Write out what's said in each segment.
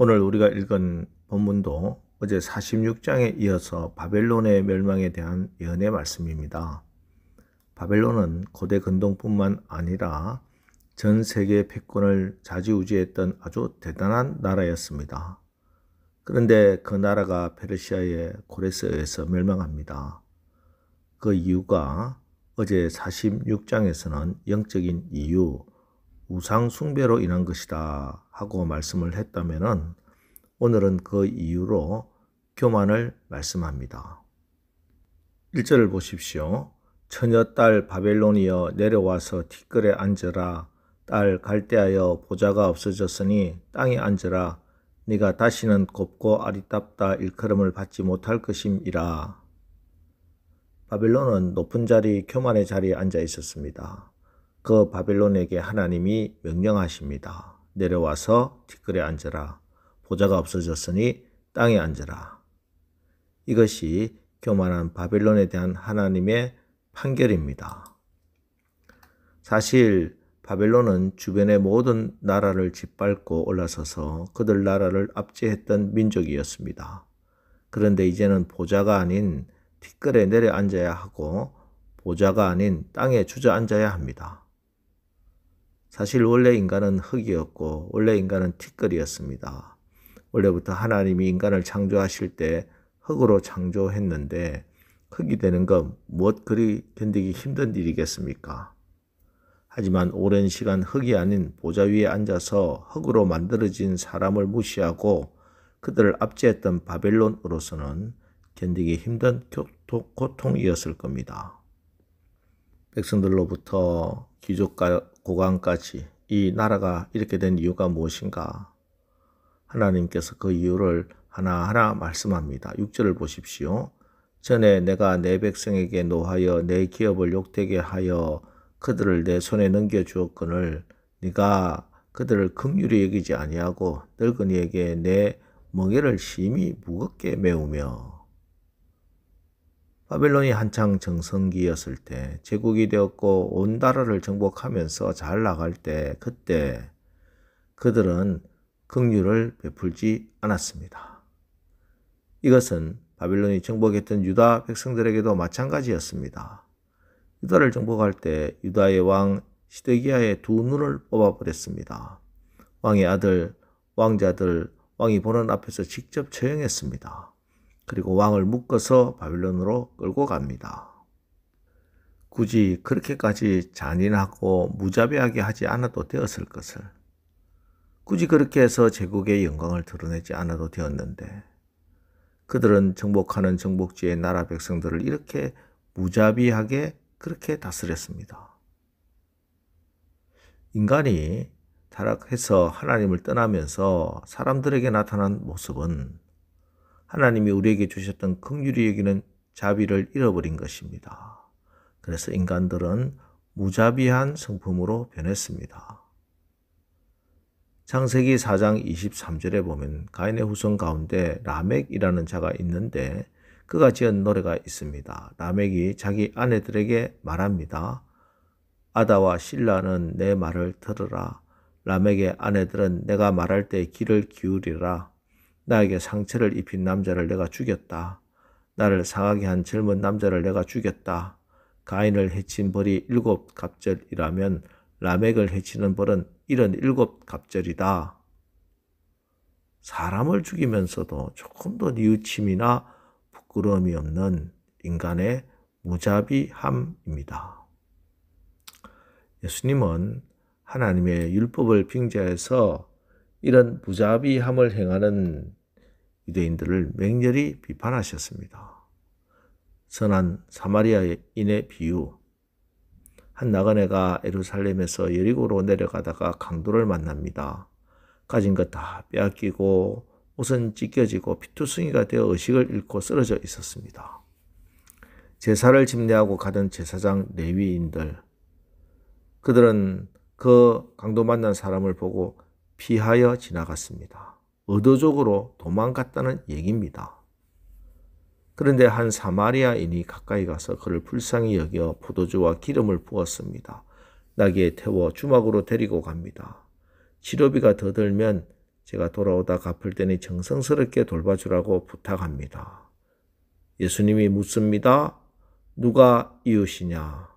오늘 우리가 읽은 본문도 어제 46장에 이어서 바벨론의 멸망에 대한 예언의 말씀입니다. 바벨론은 고대 근동뿐만 아니라 전 세계 패권을 좌지우지했던 아주 대단한 나라였습니다. 그런데 그 나라가 페르시아의 고레스에 의해서 멸망합니다. 그 이유가 어제 46장에서는 영적인 이유, 우상 숭배로 인한 것이다 하고 말씀을 했다면은 오늘은 그 이유로 교만을 말씀합니다. 1절을 보십시오. 처녀 딸 바벨론이여 내려와서 티끌에 앉으라. 딸 갈대하여 보좌가 없어졌으니 땅에 앉으라. 네가 다시는 곱고 아리따다 일컬음을 받지 못할 것임이라. 바벨론은 높은 자리, 교만의 자리에 앉아 있었습니다. 그 바벨론에게 하나님이 명령하십니다. 내려와서 티끌에 앉으라. 보좌가 없어졌으니 땅에 앉으라. 이것이 교만한 바벨론에 대한 하나님의 판결입니다. 사실 바벨론은 주변의 모든 나라를 짓밟고 올라서서 그들 나라를 압제했던 민족이었습니다. 그런데 이제는 보좌가 아닌 티끌에 내려앉아야 하고 보좌가 아닌 땅에 주저앉아야 합니다. 사실 원래 인간은 흙이었고 원래 인간은 티끌이었습니다. 원래부터 하나님이 인간을 창조하실 때 흙으로 창조했는데 흙이 되는 건 무엇 그리 견디기 힘든 일이겠습니까? 하지만 오랜 시간 흙이 아닌 보좌 위에 앉아서 흙으로 만들어진 사람을 무시하고 그들을 압제했던 바벨론으로서는 견디기 힘든 고통이었을 겁니다. 백성들로부터 귀족과 고관까지 이 나라가 이렇게 된 이유가 무엇인가? 하나님께서 그 이유를 하나하나 말씀합니다. 6절을 보십시오. 전에 내가 내 백성에게 노하여 내 기업을 욕되게 하여 그들을 내 손에 넘겨주었거늘 네가 그들을 긍휼히 여기지 아니하고 늙은이에게 내 멍에를 심히 무겁게 메우며. 바벨론이 한창 정성기였을 때, 제국이 되었고 온 나라를 정복하면서 잘 나갈 때, 그때 그들은 긍휼을 베풀지 않았습니다. 이것은 바벨론이 정복했던 유다 백성들에게도 마찬가지였습니다. 유다를 정복할 때 유다의 왕 시드기야의 두 눈을 뽑아버렸습니다. 왕의 아들, 왕자들, 왕이 보는 앞에서 직접 처형했습니다. 그리고 왕을 묶어서 바벨론으로 끌고 갑니다. 굳이 그렇게까지 잔인하고 무자비하게 하지 않아도 되었을 것을, 굳이 그렇게 해서 제국의 영광을 드러내지 않아도 되었는데 그들은 정복하는 정복지의 나라 백성들을 이렇게 무자비하게 그렇게 다스렸습니다. 인간이 타락해서 하나님을 떠나면서 사람들에게 나타난 모습은 하나님이 우리에게 주셨던 긍휼히 여기는 자비를 잃어버린 것입니다. 그래서 인간들은 무자비한 성품으로 변했습니다. 창세기 4장 23절에 보면 가인의 후손 가운데 라멕이라는 자가 있는데 그가 지은 노래가 있습니다. 라멕이 자기 아내들에게 말합니다. 아다와 실라는 내 말을 들으라. 라멕의 아내들은 내가 말할 때 귀를 기울이라. 나에게 상처를 입힌 남자를 내가 죽였다. 나를 상하게 한 젊은 남자를 내가 죽였다. 가인을 해친 벌이 7갑절이라면 라멕을 해치는 벌은 77갑절이다. 사람을 죽이면서도 조금도 뉘우침이나 부끄러움이 없는 인간의 무자비함입니다. 예수님은 하나님의 율법을 빙자해서 이런 무자비함을 행하는 유대인들을 맹렬히 비판하셨습니다. 선한 사마리아인의 비유. 한 나그네가 예루살렘에서 여리고로 내려가다가 강도를 만납니다. 가진 것 다 빼앗기고 옷은 찢겨지고 피투성이가 되어 의식을 잃고 쓰러져 있었습니다. 제사를 집례하고 가던 제사장 레위인들, 그들은 그 강도 만난 사람을 보고 피하여 지나갔습니다. 의도적으로 도망갔다는 얘기입니다. 그런데 한 사마리아인이 가까이 가서 그를 불쌍히 여겨 포도주와 기름을 부었습니다. 나귀에 태워 주막으로 데리고 갑니다. 치료비가 더 들면 제가 돌아오다 갚을 테니 정성스럽게 돌봐주라고 부탁합니다. 예수님이 묻습니다. 누가 이웃이냐?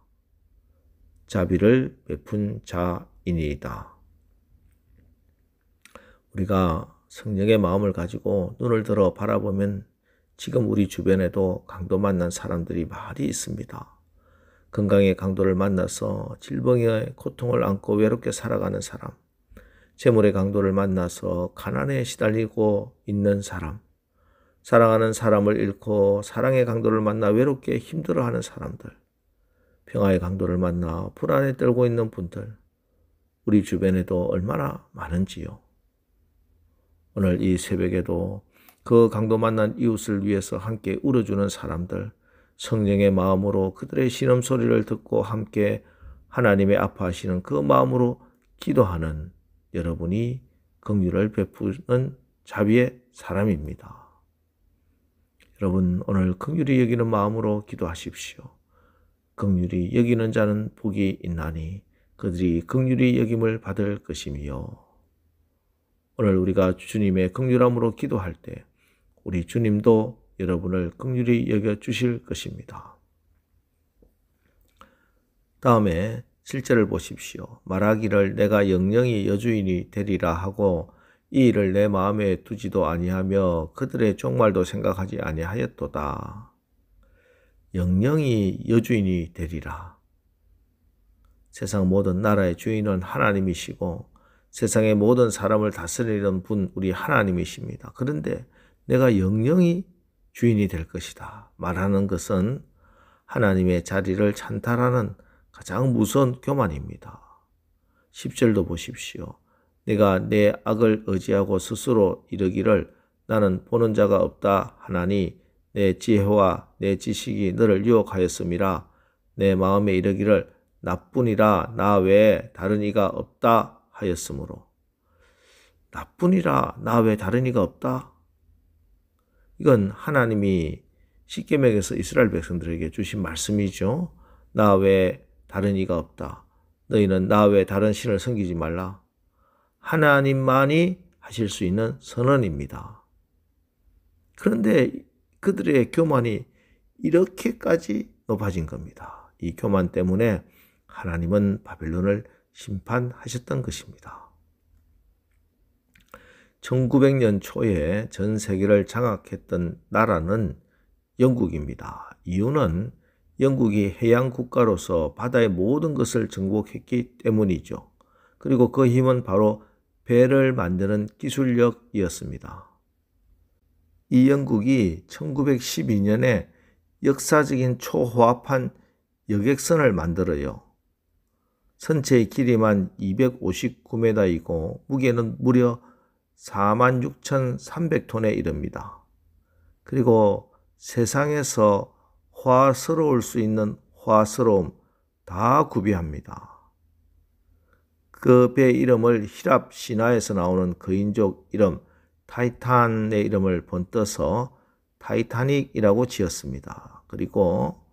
자비를 베푼 자이니이다. 우리가 성령의 마음을 가지고 눈을 들어 바라보면 지금 우리 주변에도 강도 만난 사람들이 많이 있습니다. 건강의 강도를 만나서 질병의 고통을 안고 외롭게 살아가는 사람, 재물의 강도를 만나서 가난에 시달리고 있는 사람, 사랑하는 사람을 잃고 사랑의 강도를 만나 외롭게 힘들어하는 사람들, 평화의 강도를 만나 불안에 떨고 있는 분들, 우리 주변에도 얼마나 많은지요. 오늘 이 새벽에도 그 강도 만난 이웃을 위해서 함께 울어주는 사람들, 성령의 마음으로 그들의 신음소리를 듣고 함께 하나님의 아파하시는 그 마음으로 기도하는 여러분이 긍휼을 베푸는 자비의 사람입니다. 여러분 오늘 긍휼히 여기는 마음으로 기도하십시오. 긍휼히 여기는 자는 복이 있나니 그들이 긍휼히 여김을 받을 것이며, 오늘 우리가 주님의 긍휼함으로 기도할 때 우리 주님도 여러분을 긍휼히 여겨주실 것입니다. 다음에 7절을 보십시오. 말하기를 내가 영영이 여주인이 되리라 하고 이 일을 내 마음에 두지도 아니하며 그들의 종말도 생각하지 아니하였도다. 영영이 여주인이 되리라. 세상 모든 나라의 주인은 하나님이시고 세상의 모든 사람을 다스리는 분 우리 하나님이십니다. 그런데 내가 영영이 주인이 될 것이다 말하는 것은 하나님의 자리를 찬탈하는 가장 무서운 교만입니다. 10절도 보십시오. 내가 내 악을 의지하고 스스로 이르기를 나는 보는 자가 없다 하나니 내 지혜와 내 지식이 너를 유혹하였음이라. 내 마음에 이르기를 나뿐이라 나 외에 다른 이가 없다 하였으므로. 나뿐이라 나 외에 다른 이가 없다? 이건 하나님이 십계명에서 이스라엘 백성들에게 주신 말씀이죠. 나 외에 다른 이가 없다. 너희는 나 외에 다른 신을 섬기지 말라. 하나님만이 하실 수 있는 선언입니다. 그런데 그들의 교만이 이렇게까지 높아진 겁니다. 이 교만 때문에 하나님은 바벨론을 심판하셨던 것입니다. 1900년 초에 전 세계를 장악했던 나라는 영국입니다. 이유는 영국이 해양 국가로서 바다의 모든 것을 정복했기 때문이죠. 그리고 그 힘은 바로 배를 만드는 기술력이었습니다. 이 영국이 1912년에 역사적인 초호합한 여객선을 만들어요. 선체의 길이만 259m이고 무게는 무려 46,300톤에 이릅니다. 그리고 세상에서 화스러울 수 있는 화스러움 다 구비합니다. 그 배 이름을 히랍 신화에서 나오는 거인족 이름 타이탄의 이름을 번떠서 타이타닉이라고 지었습니다. 그리고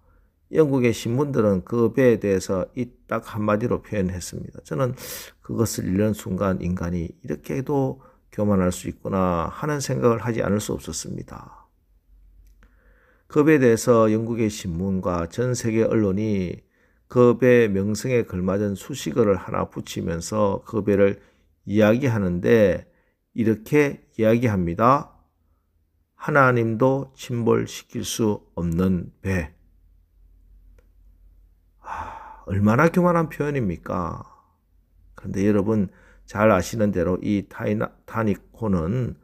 영국의 신문들은 그 배에 대해서 이 딱 한마디로 표현했습니다. 저는 그것을 읽는 순간 인간이 이렇게도 교만할 수 있구나 하는 생각을 하지 않을 수 없었습니다. 그 배에 대해서 영국의 신문과 전 세계 언론이 그 배의 명성에 걸맞은 수식어를 하나 붙이면서 그 배를 이야기하는데 이렇게 이야기합니다. 하나님도 침몰시킬 수 없는 배. 얼마나 교만한 표현입니까? 그런데 여러분 잘 아시는 대로 이 타이타닉호는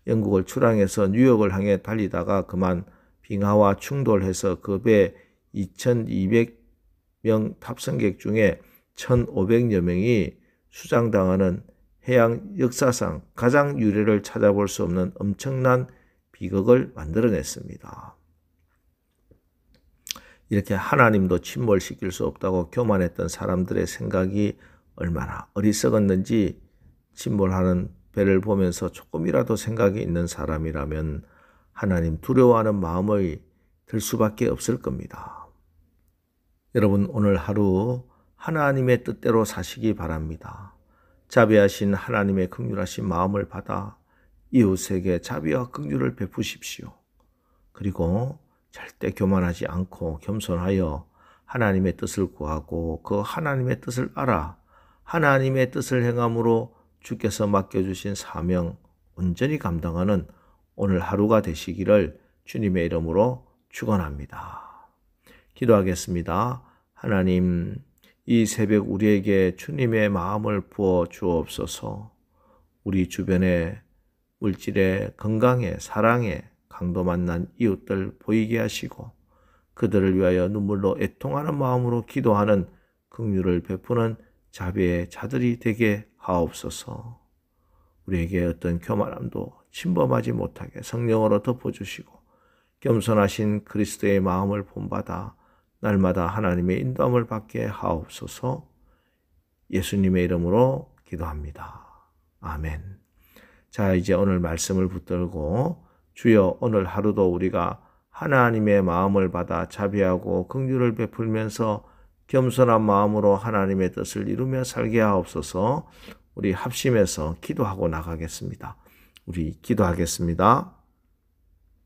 영국을 출항해서 뉴욕을 향해 달리다가 그만 빙하와 충돌해서 그 배 2200명 탑승객 중에 1500여 명이 수장당하는 해양 역사상 가장 유례를 찾아볼 수 없는 엄청난 비극을 만들어냈습니다. 이렇게 하나님도 침몰시킬 수 없다고 교만했던 사람들의 생각이 얼마나 어리석었는지 침몰하는 배를 보면서 조금이라도 생각이 있는 사람이라면 하나님 두려워하는 마음이 들 수밖에 없을 겁니다. 여러분 오늘 하루 하나님의 뜻대로 사시기 바랍니다. 자비하신 하나님의 긍휼하신 마음을 받아 이웃에게 자비와 긍휼을 베푸십시오. 그리고 절대 교만하지 않고 겸손하여 하나님의 뜻을 구하고 그 하나님의 뜻을 알아 하나님의 뜻을 행함으로 주께서 맡겨주신 사명 온전히 감당하는 오늘 하루가 되시기를 주님의 이름으로 축원합니다. 기도하겠습니다. 하나님, 이 새벽 우리에게 주님의 마음을 부어 주옵소서. 우리 주변에 물질에, 건강에, 사랑에 강도 만난 이웃들 보이게 하시고 그들을 위하여 눈물로 애통하는 마음으로 기도하는 긍휼을 베푸는 자비의 자들이 되게 하옵소서. 우리에게 어떤 교만함도 침범하지 못하게 성령으로 덮어주시고 겸손하신 그리스도의 마음을 본받아 날마다 하나님의 인도함을 받게 하옵소서. 예수님의 이름으로 기도합니다. 아멘. 자, 이제 오늘 말씀을 붙들고 주여 오늘 하루도 우리가 하나님의 마음을 받아 자비하고 긍휼을 베풀면서 겸손한 마음으로 하나님의 뜻을 이루며 살게 하옵소서. 우리 합심해서 기도하고 나가겠습니다. 우리 기도하겠습니다.